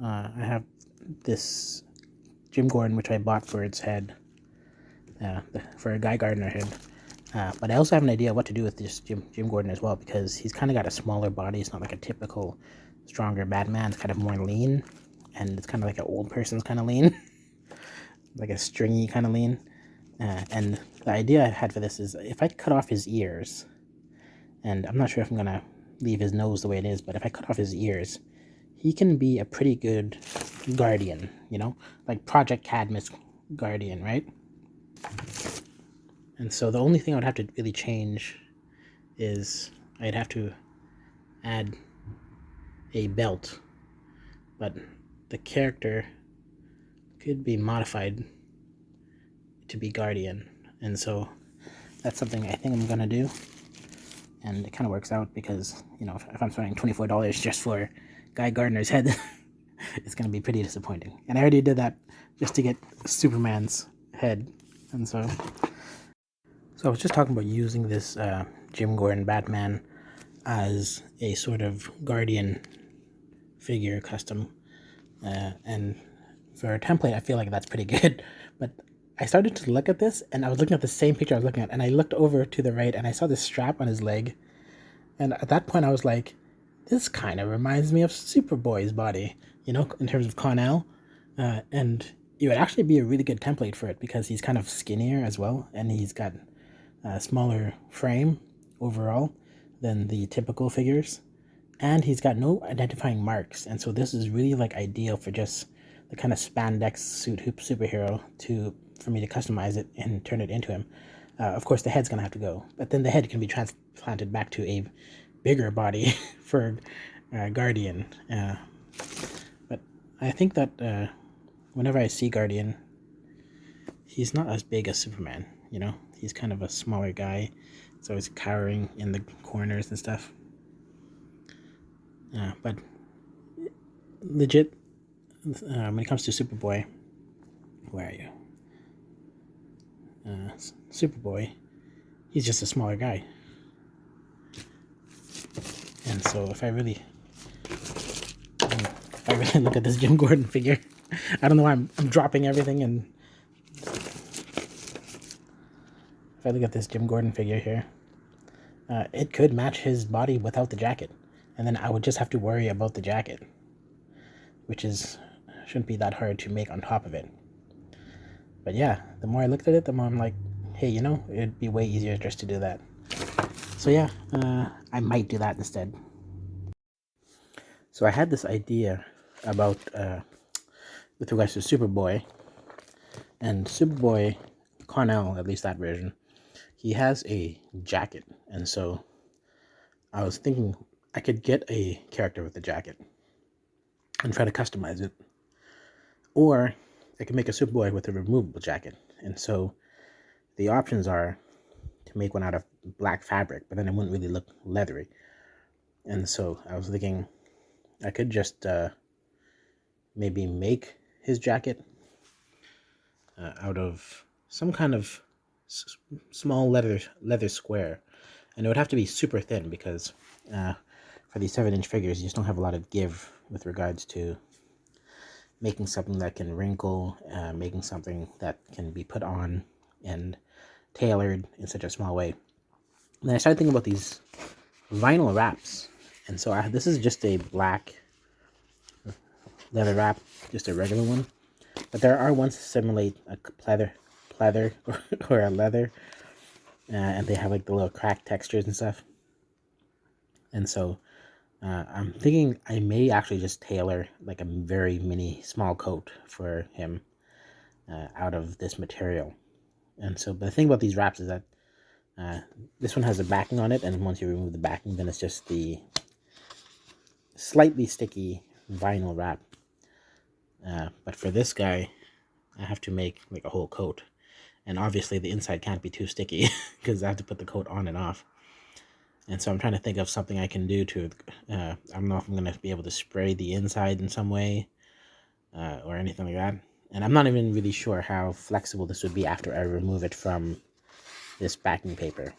I have this Jim Gordon, which I bought for its head, for a Guy Gardner head. But I also have an idea what to do with this Jim Gordon as well, because he's kind of got a smaller body. It's not like a typical stronger Batman. It's kind of more lean, and it's kind of like an old person's kind of lean, like a stringy kind of lean. And the idea I had for this is if I cut off his ears, and I'm not sure if I'm going to leave his nose the way it is, but if I cut off his ears, he can be a pretty good Guardian, you know, like Project Cadmus Guardian, right? And so the only thing I would have to really change is I'd have to add a belt, but the character could be modified to be Guardian, and so that's something I think I'm gonna do. And it kind of works out because, you know, if I'm spending $24 just for Guy Gardner's head, it's going to be pretty disappointing. And I already did that just to get Superman's head. And so I was just talking about using this Jim Gordon Batman as a sort of Guardian figure custom. And for a template, I feel like that's pretty good. But I started to look at this, and I was looking at the same picture I was looking at, and I looked over to the right, and I saw this strap on his leg. And at that point, I was like, this kind of reminds me of Superboy's body, you know, in terms of Kon-El. And it would actually be a really good template for it because he's kind of skinnier as well, and he's got a smaller frame overall than the typical figures. And he's got no identifying marks, and so this is really like ideal for just the kind of spandex suit superhero for me to customize it and turn it into him. Of course, the head's gonna have to go, but then the head can be transplanted back to a bigger body for Guardian. But I think that whenever I see Guardian, he's not as big as Superman. You know, he's kind of a smaller guy. He's always cowering in the corners and stuff. But legit, when it comes to Superboy, where are you? Superboy, he's just a smaller guy. And so if I really look at this Jim Gordon figure, I don't know why I'm dropping everything, and if I look at this Jim Gordon figure here, it could match his body without the jacket, and then I would just have to worry about the jacket, which shouldn't be that hard to make on top of it. But yeah, the more I looked at it, the more I'm like, hey, you know, it'd be way easier just to do that. So yeah, I might do that instead. So I had this idea about, with regards to Superboy, and Superboy, Kon-El, at least that version, he has a jacket, and so I was thinking I could get a character with a jacket and try to customize it, or I can make a Superboy with a removable jacket. And so the options are to make one out of black fabric, but then it wouldn't really look leathery. And so I was thinking I could just maybe make his jacket out of some kind of small leather square. And it would have to be super thin because for these 7-inch figures, you just don't have a lot of give with regards to making something that can wrinkle, making something that can be put on and tailored in such a small way. And then I started thinking about these vinyl wraps, and so this is just a black leather wrap, just a regular one, but there are ones that simulate a pleather or a leather, and they have like the little cracked textures and stuff. And so I'm thinking I may actually just tailor like a very mini small coat for him out of this material. And so, but the thing about these wraps is that this one has a backing on it, and once you remove the backing, then it's just the slightly sticky vinyl wrap. But for this guy, I have to make like a whole coat, and obviously the inside can't be too sticky because I have to put the coat on and off. And so I'm trying to think of something I can do to, I don't know if I'm going to be able to spray the inside in some way or anything like that. And I'm not even really sure how flexible this would be after I remove it from this backing paper.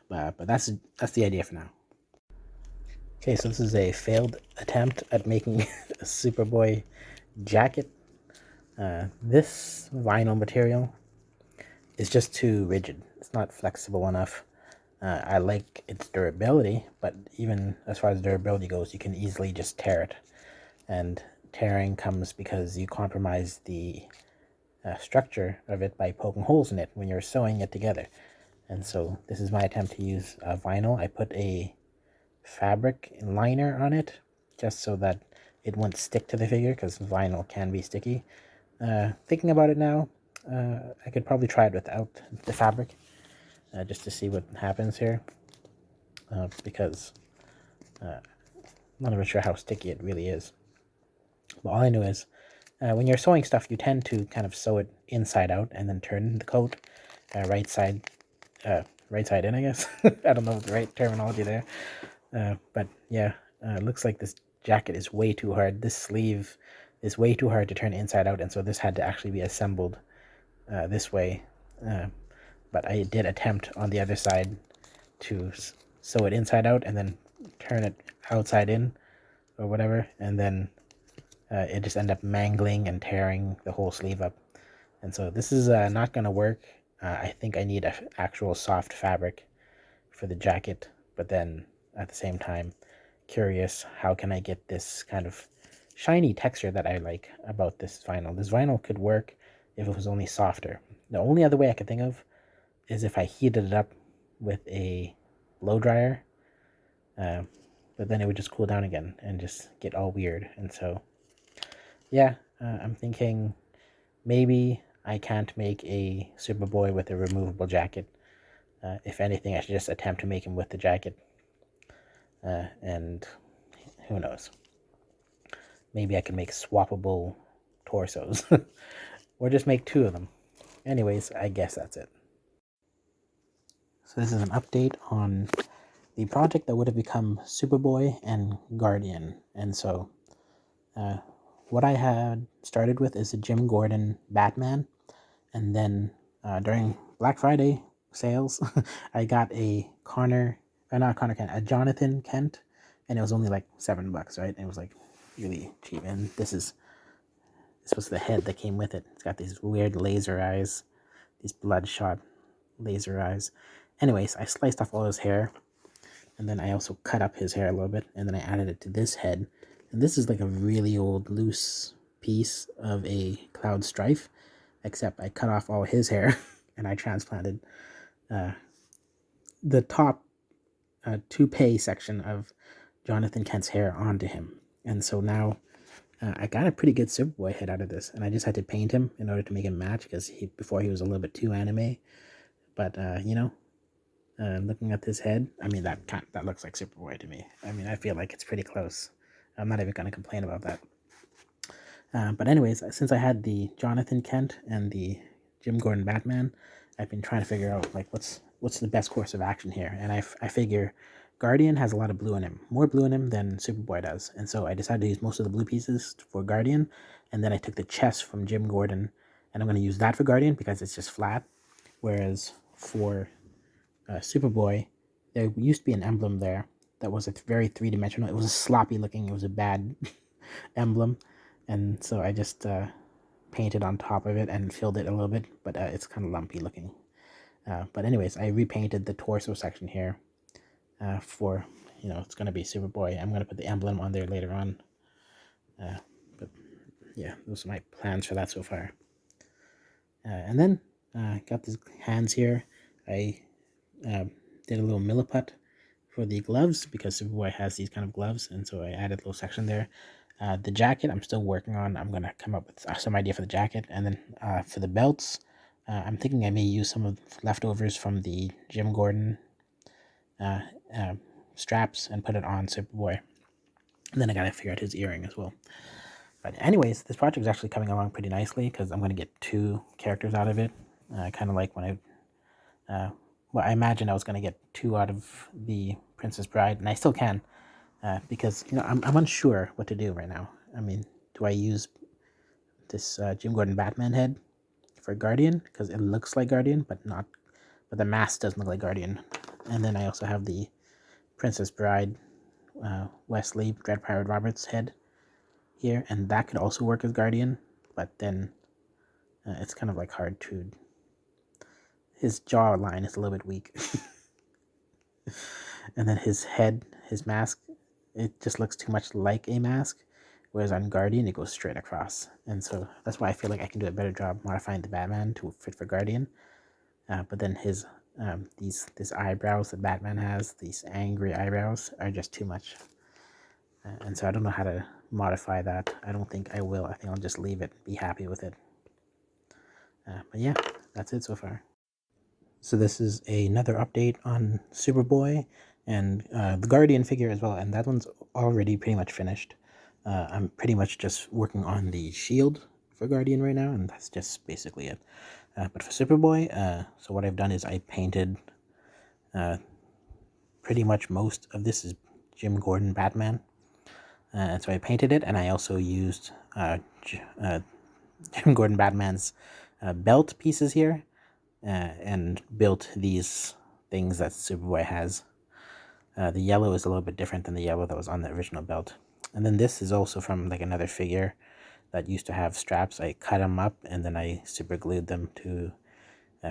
But that's the idea for now. Okay, so this is a failed attempt at making a Superboy jacket. This vinyl material is just too rigid. It's not flexible enough. I like its durability, but even as far as durability goes, you can easily just tear it. And tearing comes because you compromise the structure of it by poking holes in it when you're sewing it together. And so this is my attempt to use vinyl. I put a fabric liner on it just so that it won't stick to the figure, because vinyl can be sticky. Thinking about it now, I could probably try it without the fabric, just to see what happens here, because I'm not even sure how sticky it really is. But all I know is when you're sewing stuff, you tend to kind of sew it inside out and then turn the coat right side in, I guess. I don't know the right terminology there. But yeah, it looks like this jacket is way too hard. This sleeve is way too hard to turn inside out, and so this had to actually be assembled this way. But I did attempt on the other side to sew it inside out and then turn it outside in or whatever, and then it just ended up mangling and tearing the whole sleeve up. And so this is not going to work. I think I need an actual soft fabric for the jacket, but then at the same time, curious, how can I get this kind of shiny texture that I like about this vinyl? This vinyl could work if it was only softer. The only other way I could think of is if I heated it up with a blow dryer, but then it would just cool down again and just get all weird. And so, yeah, I'm thinking maybe I can't make a Superboy with a removable jacket. If anything, I should just attempt to make him with the jacket. And who knows? Maybe I can make swappable torsos. Or just make two of them. Anyways, I guess that's it. So this is an update on the project that would have become Superboy and Guardian. And so what I had started with is a Jim Gordon Batman. And then during Black Friday sales, I got a a Jonathan Kent, and it was only like $7, right? And it was like really cheap. And this was the head that came with it. It's got these weird laser eyes, these bloodshot laser eyes. Anyways, I sliced off all his hair, and then I also cut up his hair a little bit, and then I added it to this head. And this is like a really old loose piece of a Cloud Strife, except I cut off all his hair and I transplanted the top toupee section of Jonathan Kent's hair onto him. And so now I got a pretty good Superboy head out of this, and I just had to paint him in order to make him match, because before he was a little bit too anime. But looking at this head, I mean, that looks like Superboy to me. I mean, I feel like it's pretty close. I'm not even going to complain about that. But anyways, since I had the Jonathan Kent and the Jim Gordon Batman, I've been trying to figure out like what's the best course of action here. And I figure Guardian has a lot of blue in him, more blue in him than Superboy does. And so I decided to use most of the blue pieces for Guardian, and then I took the chest from Jim Gordon, and I'm going to use that for Guardian because it's just flat. Whereas for Superboy, there used to be an emblem there that was very three-dimensional. It was sloppy looking. It was a bad emblem. And so I just painted on top of it and filled it a little bit, but it's kind of lumpy looking. But anyways, I repainted the torso section here for, it's going to be Superboy. I'm going to put the emblem on there later on. But yeah, those are my plans for that so far. And then got these hands here. I did a little milliput for the gloves because Superboy has these kind of gloves, and so I added a little section there. The jacket I'm still working on. I'm going to come up with some idea for the jacket. And then for the belts, I'm thinking I may use some of the leftovers from the Jim Gordon straps and put it on Superboy. And then I got to figure out his earring as well. But anyways, this project is actually coming along pretty nicely because I'm going to get two characters out of it. Kind of like when I imagined I was going to get two out of the Princess Bride, and I still can. Because I'm unsure what to do right now. I mean, do I use this Jim Gordon Batman head for Guardian because it looks like Guardian, but the mask doesn't look like Guardian? And then I also have the Princess Bride Wesley Dread Pirate Roberts head here, and that could also work as Guardian, but then it's kind of like hard to. His jaw line is a little bit weak, and then his head, his mask, it just looks too much like a mask, whereas on Guardian it goes straight across, and so that's why I feel like I can do a better job modifying the Batman to fit for Guardian. But then his these eyebrows that Batman has, these angry eyebrows, are just too much. And so I don't know how to modify that. I don't think I will. I think I'll just leave it, be happy with it. But yeah, that's it so far. So this is another update on Superboy and the Guardian figure as well, and that one's already pretty much finished. I'm pretty much just working on the shield for Guardian right now, and that's just basically it. But for Superboy, so what I've done is I painted pretty much most of this is Jim Gordon Batman. And so I painted it, and I also used Jim Gordon Batman's belt pieces here and built these things that Superboy has. The yellow is a little bit different than the yellow that was on the original belt. And then this is also from like another figure that used to have straps. I cut them up and then I super glued them to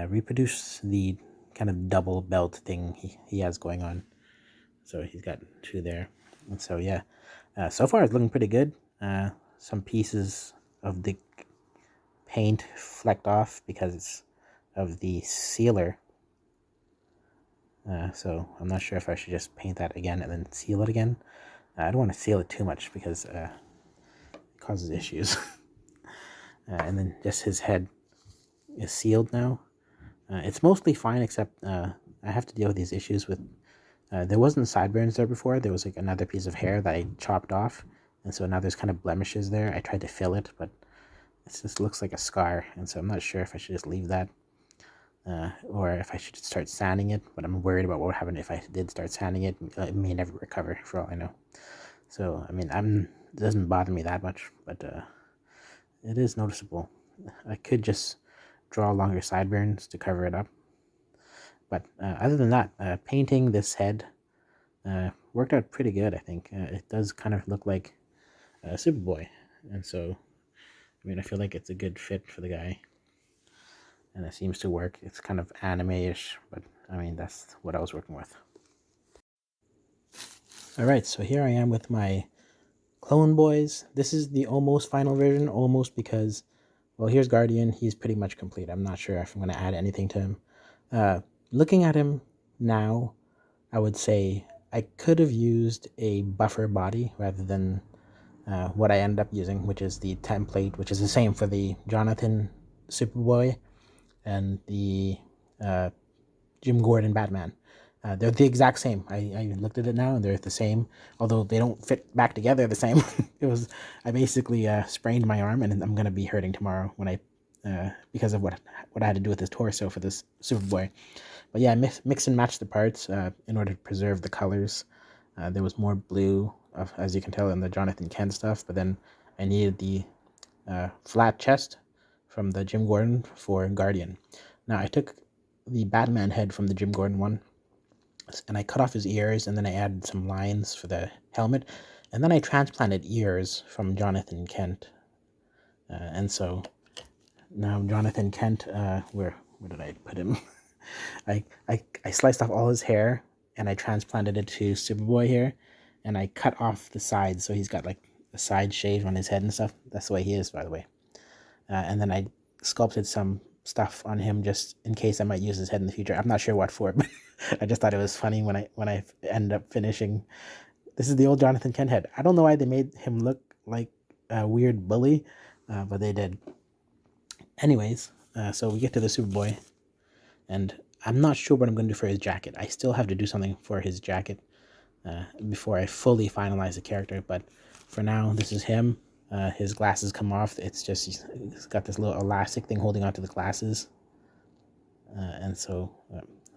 reproduce the kind of double belt thing he has going on. So he's got two there. And so yeah, so far it's looking pretty good. Some pieces of the paint flecked off because of the sealer. So I'm not sure if I should just paint that again and then seal it again. I don't want to seal it too much because it causes issues. And then just his head is sealed now. It's mostly fine, except I have to deal with these issues with there wasn't sideburns there before. There was like another piece of hair that I chopped off, and so now there's kind of blemishes there. I tried to fill it, but it just looks like a scar, and so I'm not sure if I should just leave that or if I should start sanding it. But I'm worried about what would happen if I did start sanding it. It may never recover, for all I know. So I mean, it doesn't bother me that much, but it is noticeable. I could just draw longer sideburns to cover it up. But other than that, painting this head worked out pretty good, I think. It does kind of look like Superboy. And so, I mean, I feel like it's a good fit for the guy. And it seems to work. It's kind of anime-ish, but I mean, that's what I was working with. Alright, so here I am with my Clone Boys. This is the almost final version, almost because, well, here's Guardian. He's pretty much complete. I'm not sure if I'm going to add anything to him. Looking at him now, I would say I could have used a buffer body rather than what I ended up using, which is the template, which is the same for the Jonathan Superboy and the Jim Gordon Batman. They're the exact same. I looked at it now, and they're the same, although they don't fit back together the same. I basically sprained my arm, and I'm going to be hurting tomorrow when because of what I had to do with this torso for this Superboy. But yeah, I mix and match the parts in order to preserve the colors. There was more blue, as you can tell, in the Jonathan Kent stuff, but then I needed the flat chest from the Jim Gordon for Guardian. Now, I took the Batman head from the Jim Gordon one, and I cut off his ears, and then I added some lines for the helmet, and then I transplanted ears from Jonathan Kent. And so now Jonathan Kent, where did I put him? I sliced off all his hair, and I transplanted it to Superboy here, and I cut off the sides, so he's got like a side shave on his head and stuff. That's the way he is, by the way. And then I sculpted some stuff on him just in case I might use his head in the future. I'm not sure what for, but I just thought it was funny when I end up finishing. This is the old Jonathan Kent head. I don't know why they made him look like a weird bully, but they did. Anyways, so we get to the Superboy, and I'm not sure what I'm going to do for his jacket. I still have to do something for his jacket before I fully finalize the character, but for now, this is him. His glasses come off. It's just, he's got this little elastic thing holding onto the glasses. And so,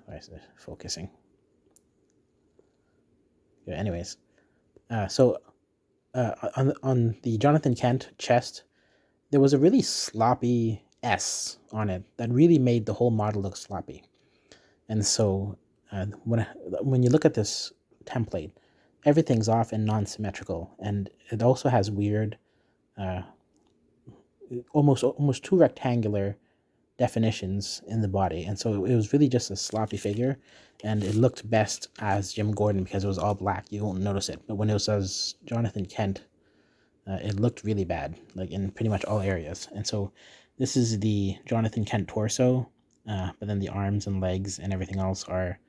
why is it focusing? Yeah, anyways, so on the Jonathan Kent chest, there was a really sloppy S on it that really made the whole model look sloppy. And so when you look at this template, everything's off and non-symmetrical, and it also has weird, almost too rectangular definitions in the body, and so it was really just a sloppy figure, and it looked best as Jim Gordon because it was all black. You won't notice it, but when it was as Jonathan Kent, it looked really bad, like in pretty much all areas. And so this is the Jonathan Kent torso, but then the arms and legs and everything else are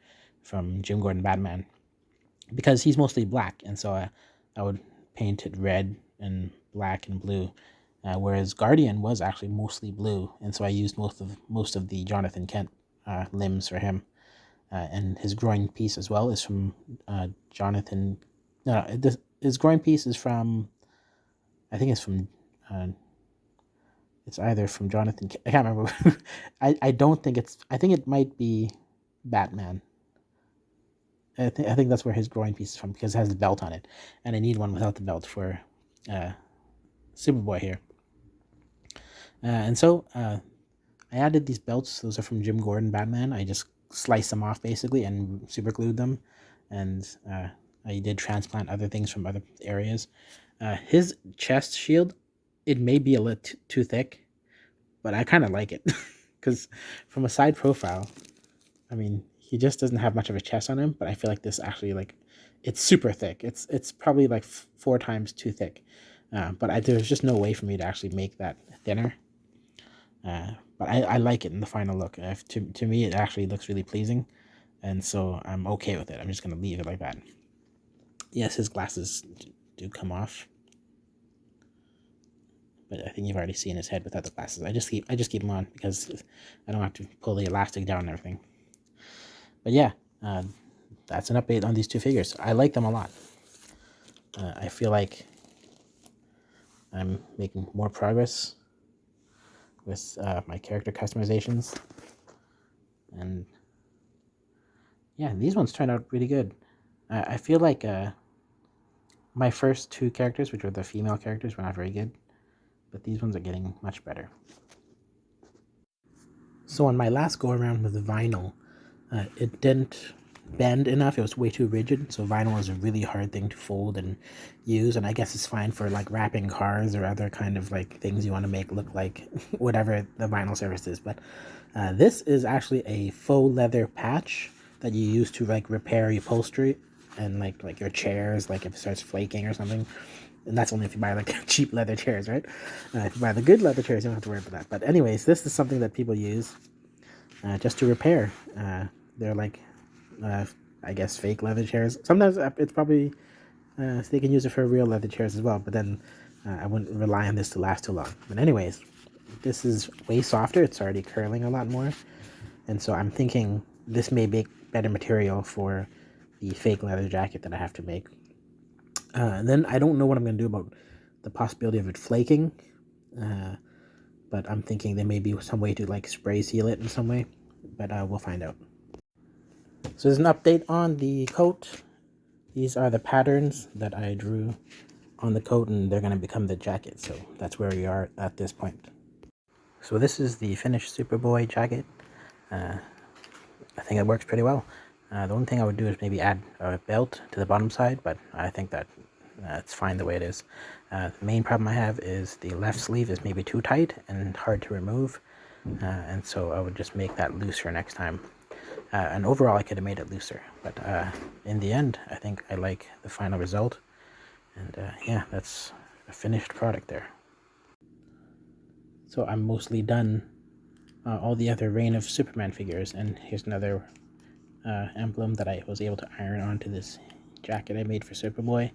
from Jim Gordon Batman, because he's mostly black, and so I would paint it red and black and blue, whereas Guardian was actually mostly blue, and so I used most of the Jonathan Kent limbs for him, and his groin piece as well is from Jonathan. No, his groin piece is from, I think it's from. It's either from Jonathan. I can't remember. I don't think it's. I think it might be Batman. I think that's where his groin piece is from, because it has the belt on it, and I need one without the belt for Superboy here. And so I added these belts. Those are from Jim Gordon Batman. I just sliced them off basically and super glued them, and I did transplant other things from other areas. His chest shield, it may be a little too thick, but I kind of like it because from a side profile, I mean, he just doesn't have much of a chest on him, but I feel like this actually, like, it's super thick. It's probably like 4 times too thick. But there's just no way for me to actually make that thinner. But I like it in the final look. To me, it actually looks really pleasing, and so I'm okay with it. I'm just going to leave it like that. Yes, his glasses do come off, but I think you've already seen his head without the glasses. I just keep them on because I don't have to pull the elastic down and everything. But yeah, that's an update on these 2 figures. I like them a lot. I feel like I'm making more progress with my character customizations, and yeah, these ones turned out really good. I feel like my first 2 characters, which were the female characters, were not very good, but these ones are getting much better. So on my last go around with the vinyl, it didn't bend enough. It was way too rigid, so vinyl is a really hard thing to fold and use, and I guess it's fine for like wrapping cars or other kind of like things you want to make look like whatever the vinyl surface is. But this is actually a faux leather patch that you use to like repair your upholstery and like your chairs, like if it starts flaking or something. And that's only if you buy like cheap leather chairs, right? If you buy the good leather chairs, you don't have to worry about that. But anyways, this is something that people use just to repair. They're like, I guess, fake leather chairs. Sometimes it's probably, so they can use it for real leather chairs as well. But then I wouldn't rely on this to last too long. But anyways, this is way softer. It's already curling a lot more. And so I'm thinking this may make better material for the fake leather jacket that I have to make. And then I don't know what I'm going to do about the possibility of it flaking, but I'm thinking there may be some way to like spray seal it in some way, but we'll find out. So there's an update on the coat. These are the patterns that I drew on the coat, and they're going to become the jacket, so that's where we are at this point. So this is the finished Superboy jacket. I think it works pretty well. The only thing I would do is maybe add a belt to the bottom side, but I think that it's fine the way it is. The main problem I have is the left sleeve is maybe too tight and hard to remove, and so I would just make that looser next time. And overall I could have made it looser, but in the end I think I like the final result, and yeah, that's a finished product there. So I'm mostly done all the other Reign of Superman figures, and here's another emblem that I was able to iron onto this jacket I made for Superboy.